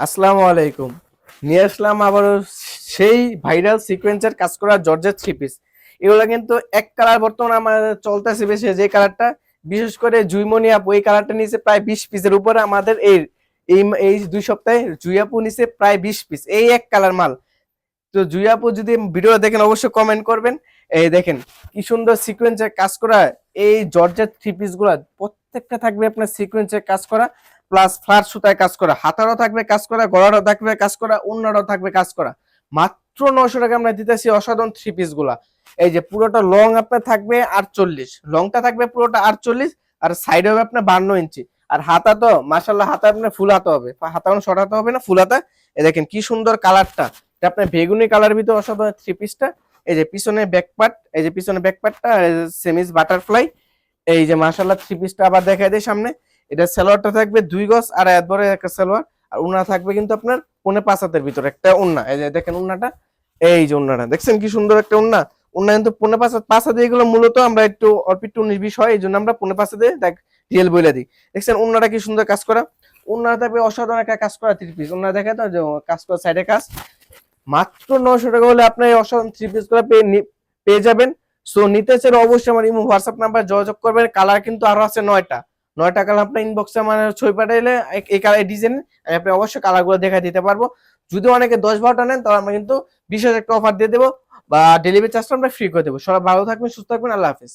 আসসালামু আলাইকুম। নিয়ে আসলাম আবারও সেই ভাইরাল সিকোয়েন্সের কাজ করা জর্জেট থ্রি পিস। এগুলো কিন্তু এক কালার বর্তমানে আমার চলতেছে বেশি, যে কালারটা বিশেষ করে জুইমনি আপু এই কালারটা নিচে প্রায় 20 পিসের উপরে আমাদের এই এই এই 2 সপ্তাহে জুই আপু নিচে প্রায় 20 পিস এই এক কালার মাল। তো জুই আপু যদি ভিডিও দেখেন অবশ্যই কমেন্ট করবেন। এই দেখেন কি সুন্দর সিকোয়েন্সের কাজ করা এই জর্জেট থ্রি পিস গুলা, প্রত্যেকটা থাকবে আপনার সিকোয়েন্সের কাজ করা প্লাস ফ্লার সুতায় কাজ করা, হাতারও থাকবে কাজ করা, গলারও থাকবে কাজ করা, অন্যরাও থাকবে কাজ করা। মাত্র 900 টাকা আমরা দিতেছি অসাধারণ থ্রি পিস গুলা। এই যে পুরোটা লং আপনার থাকবে 48, লংটা থাকবে পুরোটা 48, আর সাইডে হবে আপনার 52 ইঞ্চি। আর হাতা তো মাশাল্লাহ, হাতা আপনার ফুল হাতা হবে, হাতা শর্ট হাতা হবে না, ফুল হাতা। এই দেখেন কি সুন্দর কালারটা, এটা আপনার বেগুনি কালার ভিতর অসাধারণ থ্রি পিসটা। এই যে পিছনে ব্যাক পার্ট, এই যে পিছনে ব্যাক পার্টটা সেমিস বাটারফ্লাই। এই যে মাশাআল্লাহ থ্রি পিসটা আবার দেখাই দেই সামনে। এটা সালোয়ারটা থাকবে 2 গজ আর এত বড় একটা সালোয়ার। আর ওন্না থাকবে কিন্তু আপনার 5.5 হাতের ভিতর একটা ওন্না। এই যে দেখেন ওন্নাটা, এই যে ওন্নাটা দেখছেন কি সুন্দর একটা ওন্না। ওন্না কিন্তু 5.5 হাত, 5 হাতে এগুলো মূলত আমরা একটু অল্প একটু 19-20 হয়, এই জন্য আমরা 5.5 হাতে দেখ রিয়েল বইলা দিই। দেখছেন ওন্নাটা কি সুন্দর কাজ করা। ওন্না থাকবে অসাধারণ একটা কাজ করা থ্রি পিস। ওন্না দেখে তো যে কাজ করা সাইডে কাজ। মাত্র 900 টাকা হলে আপনার এই অসাধারণ থ্রি পিস গুলো পেয়ে যাবেন। সো নিতে চাইলে অবশ্যই আমার ইমো হোয়াটসঅ্যাপ নাম্বার যোগাযোগ করবেন। কালার কিন্তু আরো আছে 9টা কালার। আপনার ইনবক্সে আমার ছবি পাঠাইলে এই কালার ডিজাইন আমি আপনি অবশ্যই কালার গুলো দেখা দিতে পারবো। যদি অনেকে 10-12টা নেন তাহলে আমরা কিন্তু বিশেষ একটা অফার দিয়ে দেবো, বা ডেলিভারি চার্জটা আমরা ফ্রি করে দেবো। সবাই ভালো থাকবেন, সুস্থ থাকবেন, আল্লাহ হাফিজ।